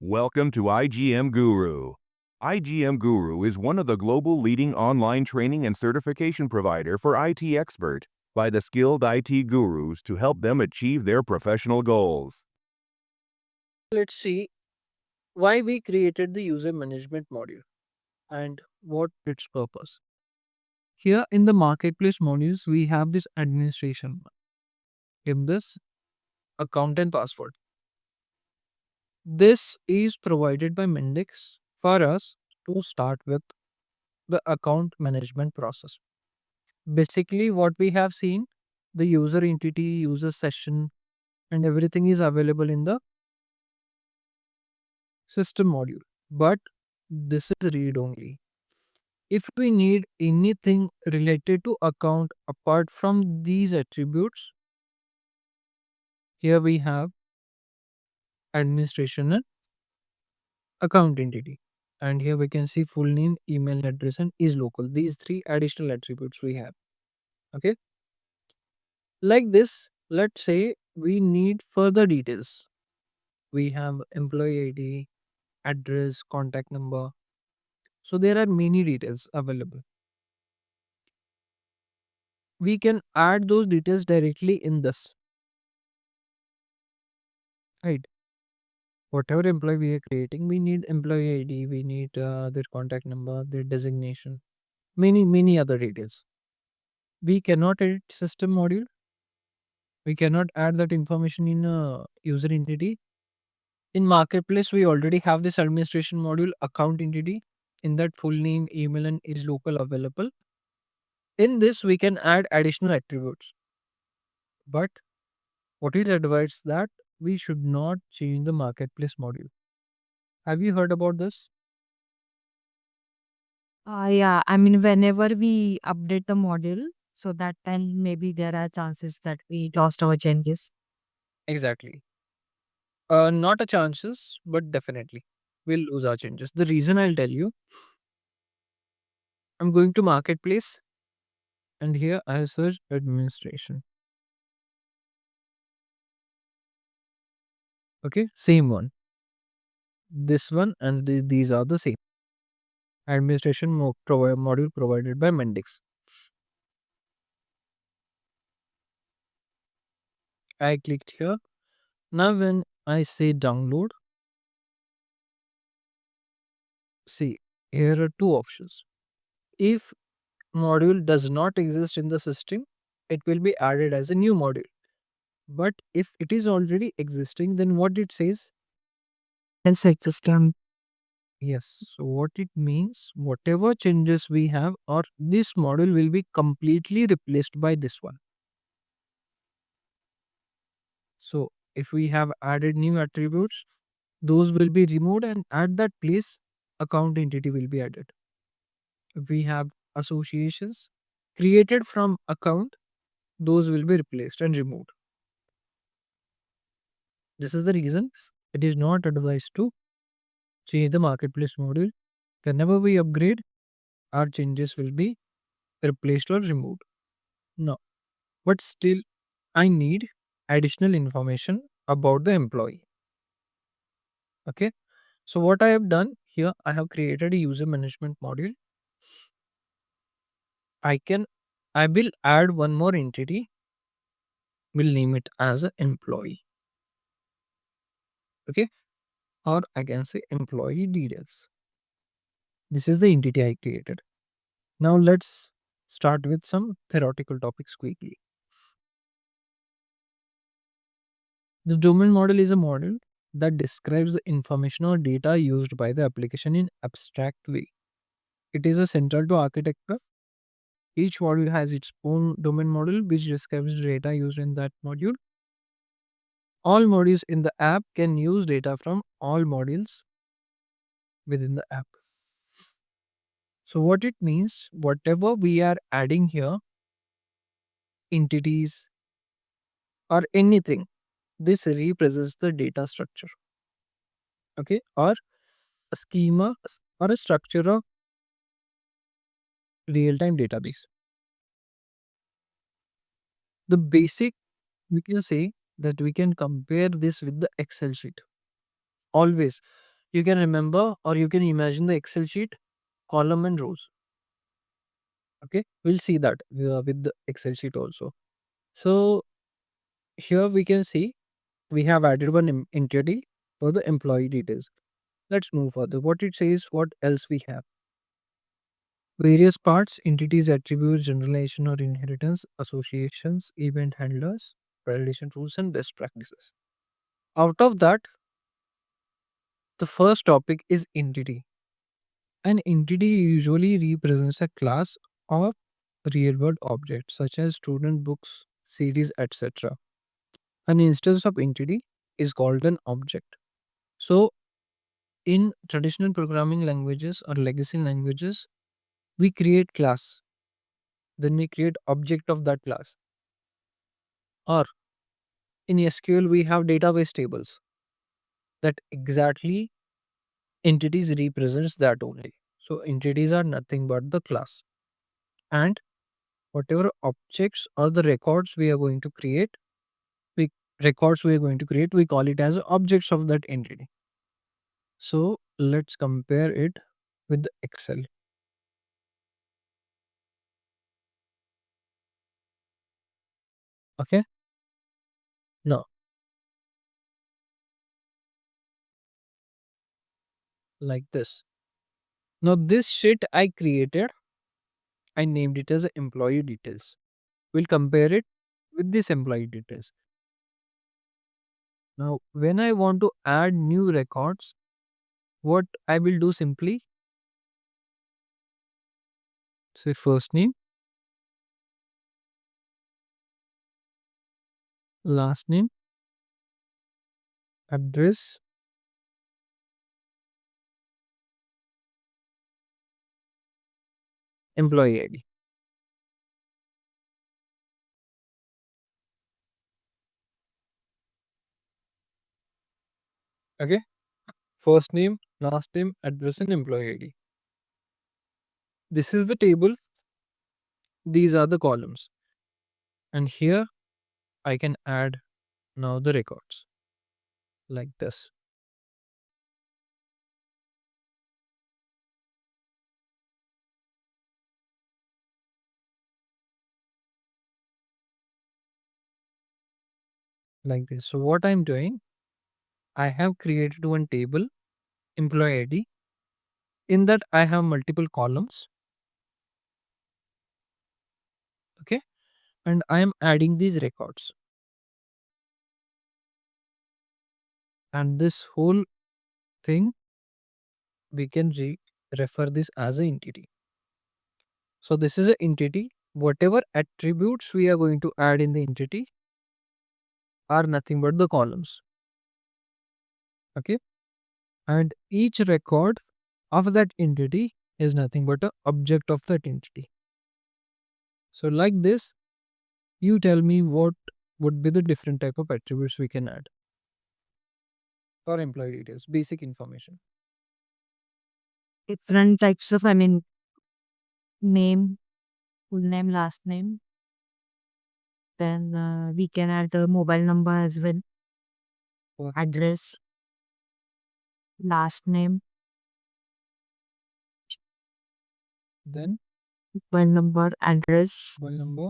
Welcome to igmGuru. igmGuru is one of the global leading online training and certification provider for IT expert by the skilled IT gurus to help them achieve their professional goals. Let's see why we created the user management module and what its purpose. Here in the marketplace modules, we have this administration. In this account and password. This is provided by Mendix for us to start with the account management process. Basically, what we have seen, the user entity, user session, and everything is available in the system module. But this is read only. If we need anything related to account apart from these attributes, here we have administration and account entity. And here we can see full name, email address, and is local. These three additional attributes we have. Okay. Like this, let's say we need further details. We have employee ID, address, contact number. So there are many details available. We can add those details directly in this. Right. Whatever employee we are creating, we need employee ID, we need their contact number, their designation, many other details. We cannot edit system module. We cannot add that information in a user entity. In marketplace, we already have this administration module account entity. In that full name, email, and is local available. In this, we can add additional attributes. But what is advised that we should not change the marketplace module. Have you heard about this? Yeah, I mean, whenever we update the module, so that time maybe there are chances that we lost our changes. Exactly. Not a chances, but definitely we'll lose our changes. The reason I'll tell you, I'm going to marketplace and here I search administration. Okay, same one. This one and these are the same. Administration module provided by Mendix. I clicked here. Now when I say download, see here are two options. If module does not exist in the system, it will be added as a new module. But if it is already existing, then what it says? Inside system. Yes. So what it means, whatever changes we have, or this model will be completely replaced by this one. So if we have added new attributes, those will be removed and at that place, account entity will be added. If we have associations created from account, those will be replaced and removed. This is the reason it is not advised to change the marketplace module. Whenever we upgrade, our changes will be replaced or removed. No, but still, I need additional information about the employee. Okay, so what I have done here, I have created a user management module. I will add one more entity. We'll name it as an employee. Okay, or I can say employee details. This is the entity I created. Now let's start with some theoretical topics quickly. The domain model is a model that describes the information or data used by the application in abstract way. It is a central to architecture. Each module has its own domain model which describes the data used in that module. All modules in the app can use data from all modules within the app. So what it means, whatever we are adding here, entities or anything, this represents the data structure. Okay, or a schema or a structure of real-time database. The basic, we can say that we can compare this with the Excel sheet. Always. You can remember or you can imagine the Excel sheet, column and rows. Okay, we'll see that with the Excel sheet also. So here we can see we have added one entity for the employee details. Let's move further. What it says, what else we have? Various parts, entities, attributes, generalization or inheritance, associations, event handlers, validation rules, and best practices. Out of that, the first topic is entity. An entity usually represents a class of real world objects such as student books, series, etc. An instance of entity is called an object. So, in traditional programming languages or legacy languages, we create class, then we create object of that class. Or in SQL, we have database tables that exactly entities represents that only. So entities are nothing but the class. And whatever objects or the records we are going to create, we call it as objects of that entity. So let's compare it with the Excel. Okay. Now, like this. Now this sheet I created, I named it as employee details. We'll compare it with this employee details. Now, when I want to add new records, what I will do simply say first name, last name, address, employee ID. Okay. First name, last name, address, and employee ID. This is the table. These are the columns. And here I can add now the records like this. Like this. So what I'm doing, I have created one table, employee ID. In that I have multiple columns. Okay. And I am adding these records. And this whole thing, we can refer this as an entity. So this is an entity. Whatever attributes we are going to add in the entity are nothing but the columns. Okay. And each record of that entity is nothing but an object of that entity. So like this, you tell me what would be the different type of attributes we can add for employee details, basic information. Different types of, name, full name, last name. Then we can add the mobile number as well, address, last name, Then mobile number, address, mobile number,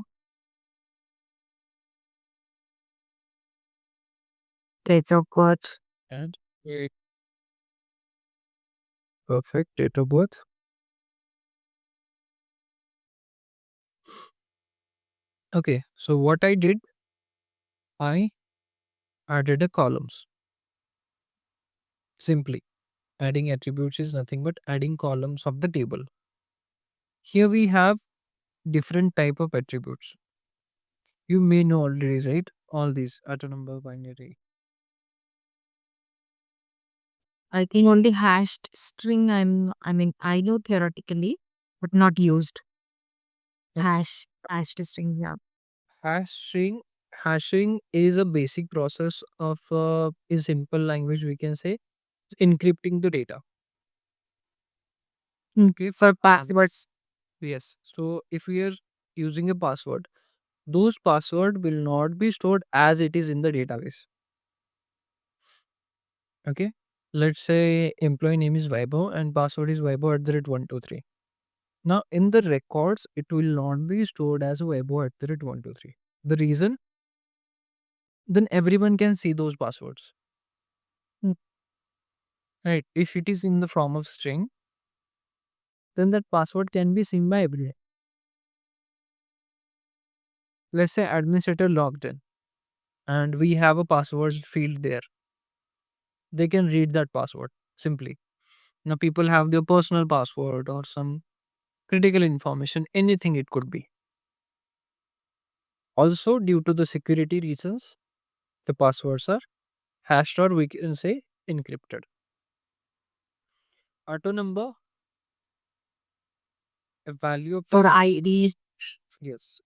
date of birth. and perfect date of birth. Okay, so what I did, I added a columns. Simply adding attributes is nothing but adding columns of the table. Here we have different type of attributes. You may know already, right? All these auto number, binary. I think only hashed string. I know theoretically, but not used. Hashed string. Yeah. Hashing hashing is a basic process of in simple language we can say it's encrypting the data. Okay, For passwords. yes. So if we are using a password, those password will not be stored as it is in the database. Okay. Let's say employee name is Vaibhav and password is Vaibhav@123. Now, in the records, it will not be stored as Vaibhav@123. The reason, then everyone can see those passwords. Mm. Right? If it is in the form of string, then that password can be seen by everyone. Let's say administrator logged in and we have a password field there. They can read that password simply. Now, people have their personal password or some critical information, anything it could be. Also, due to the security reasons, the passwords are hashed or we can say encrypted. Auto number, a value of For the ID. yes.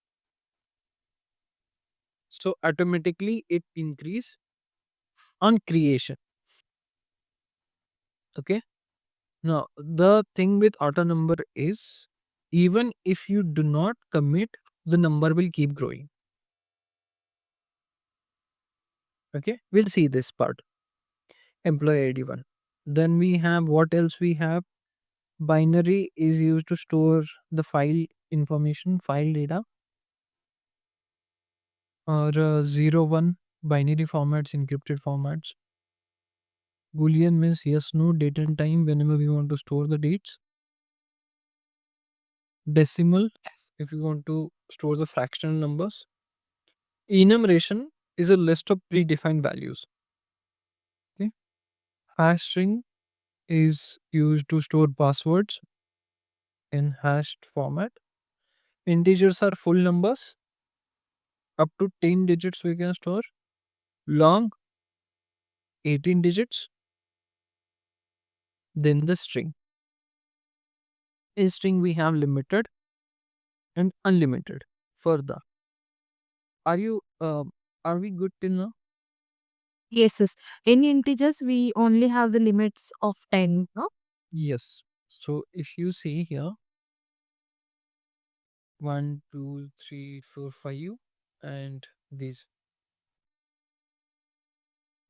So automatically it increase on creation. Okay. Now the thing with auto number is even if you do not commit, the number will keep growing. Okay. We'll see this part. Employee ID one. Then we have what else we have? Binary is used to store the file information, file data, or 0 1 binary formats, encrypted formats. Boolean means yes, no, date and time whenever we want to store the dates. Decimal, if you want to store the fractional numbers. Enumeration is a list of predefined values. Okay. Hash string is used to store passwords in hashed format. Integers are full numbers. Up to 10 digits we can store. Long, 18 digits. Then the string. In string we have limited and unlimited. Further, are you are we good till now? Yes, yes. In integers, we only have the limits of 10. No? Yes. So if you see here, 1, 2, 3, 4, 5, and these.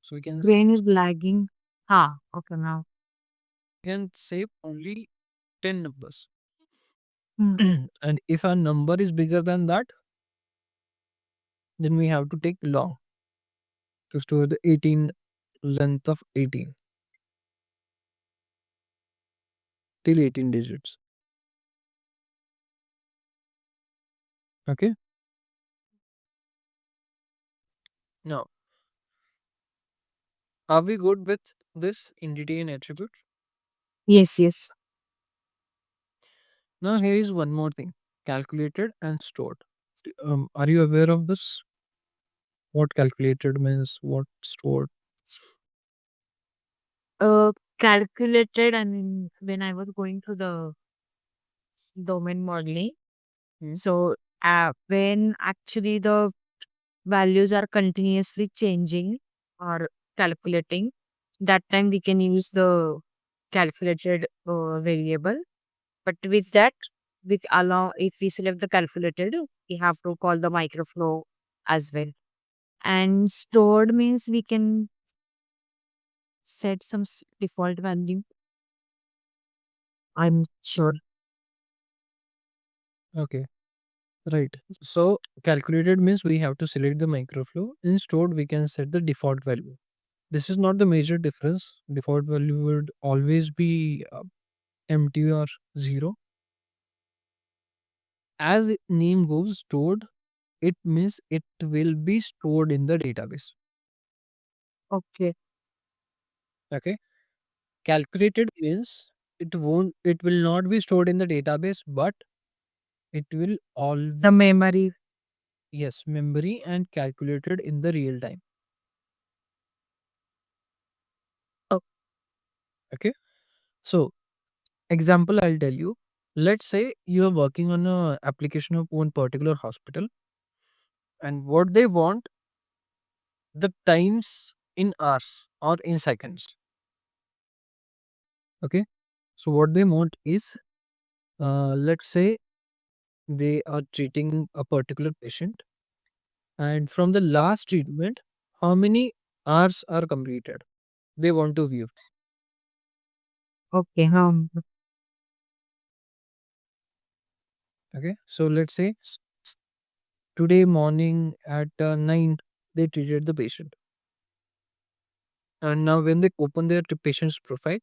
So Brain is lagging. Okay, now. can save only 10 numbers. Hmm. And if a number is bigger than that, then we have to take long to store the 18 length of 18 till 18 digits. Okay. Now, are we good with this entity and attribute? Yes, yes. Now, here is one more thing, calculated and stored. Are you aware of this? What calculated means, what stored? Calculated, I mean, when I was going to the domain modeling, Hmm. so when actually the values are continuously changing or calculating, that time we can use the calculated variable. But with that, with allow, if we select the calculated, we have to call the microflow as well. And stored means we can set some default value. I'm sure. Okay, right. So calculated means we have to select the microflow. In stored, we can set the default value. This is not the major difference. Default value would always be empty or zero. As name goes stored, it means it will be stored in the database. Okay. Okay. Calculated means it will not be stored in the database, but it will all The memory. yes, memory and calculated in the real time. Oh, Okay. So example I'll tell you. Let's say you are working on a application of one particular hospital and what they want the times in hours or in seconds. Okay. So what they want is let's say they are treating a particular patient and from the last treatment how many hours are completed they want to view. Okay. Okay, so let's say today morning at 9 they treated the patient, and now when they open their patient's profile,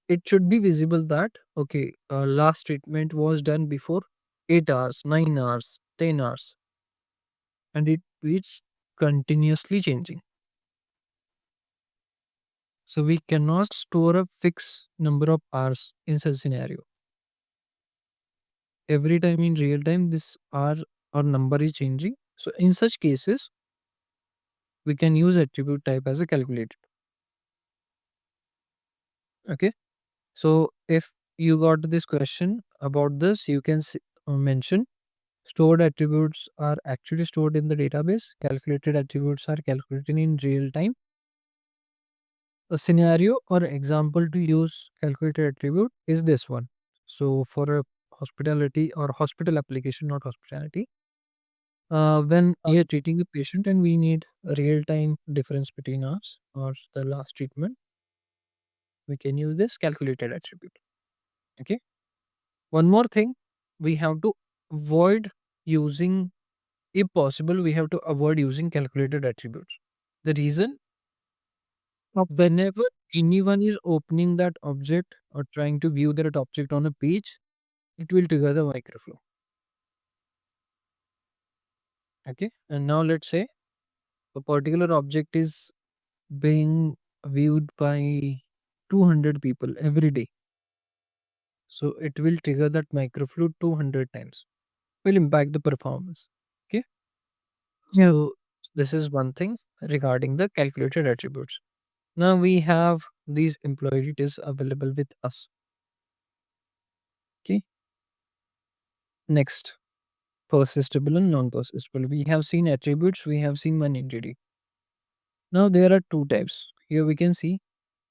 it should be visible that okay, last treatment was done before 8 hours, 9 hours, 10 hours, and it's continuously changing. So we cannot store a fixed number of hours in such scenario. Every time in real time, this hour or number is changing. So in such cases, we can use attribute type as a calculator. Okay. So if you got this question about this, you can mention stored attributes are actually stored in the database. Calculated attributes are calculated in real time. A scenario or example to use calculated attribute is this one. So for a hospitality or hospital application, not hospitality, when we are treating a patient and we need a real time difference between us or the last treatment, we can use this calculated attribute. Okay. One more thing, we have to avoid using, if possible, we have to avoid using calculated attributes. The reason, whenever anyone is opening that object or trying to view that object on a page, it will trigger the microflow. Okay. And now let's say a particular object is being viewed by 200 people every day. So it will trigger that microflow 200 times, will impact the performance. Okay. Yeah. So this is one thing regarding the calculated attributes. Now we have these employee details available with us. Okay. Next, persistible and non-persistible. We have seen attributes, we have seen one entity. Now there are two types. Here we can see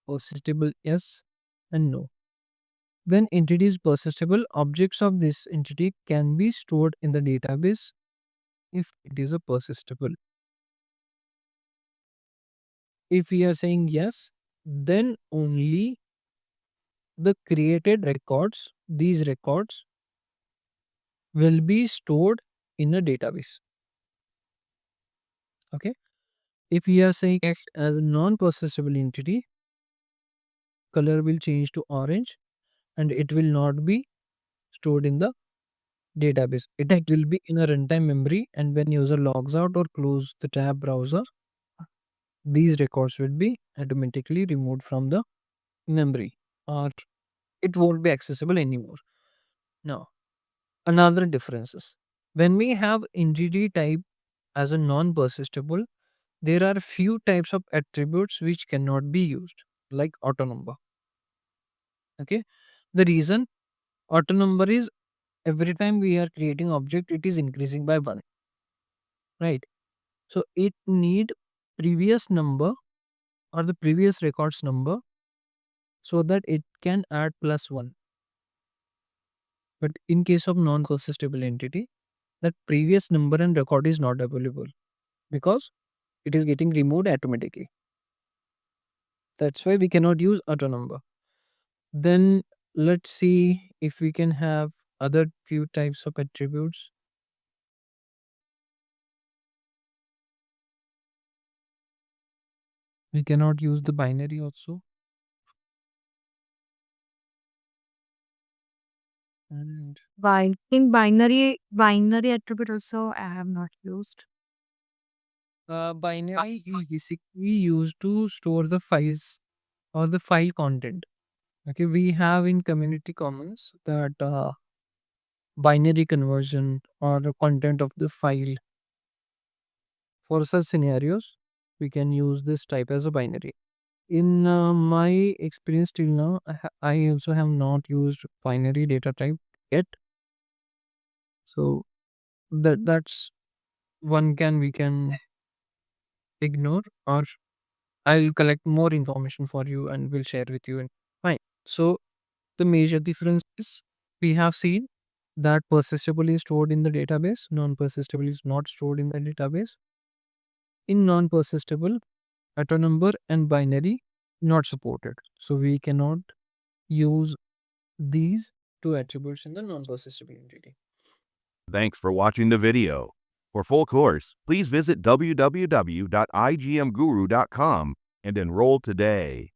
persistible yes and no. When entity is persistible, objects of this entity can be stored in the database if it is a persistible. If we are saying yes, then only the created records, these records will be stored in a database. Okay. If we are saying X as a non-persistible entity, color will change to orange and it will not be stored in the database. It will be in a runtime memory, and when user logs out or close the tab browser, these records will be automatically removed from the memory or it won't be accessible anymore. Now, another differences. When we have entity type as a non-persistible, there are few types of attributes which cannot be used, like auto number. Okay. The reason auto number is every time we are creating object, it is increasing by one, right? So it need previous number or the previous records number so that it can add plus one. But in case of non-persistible entity, that previous number and record is not available because it is getting removed automatically. That's why we cannot use auto number. Then let's see if we can have other few types of attributes. We cannot use the binary also. And In binary attribute also I have not used. binary is basically used to store the files or the file content. Okay, we have in community commons that binary conversion or the content of the file. For such scenarios, we can use this type as a binary. In my experience till now, I also have not used binary data type yet. So that's one can we can ignore, or I'll collect more information for you and will share with you. And fine. So the major difference is we have seen that persistible is stored in the database, non-persistible is not stored in the database. In non-persistible, auto number and binary not supported. So we cannot use these two attributes in the non-persistent entity. Thanks for watching the video. For full course, please visit www.igmguru.com and enroll today.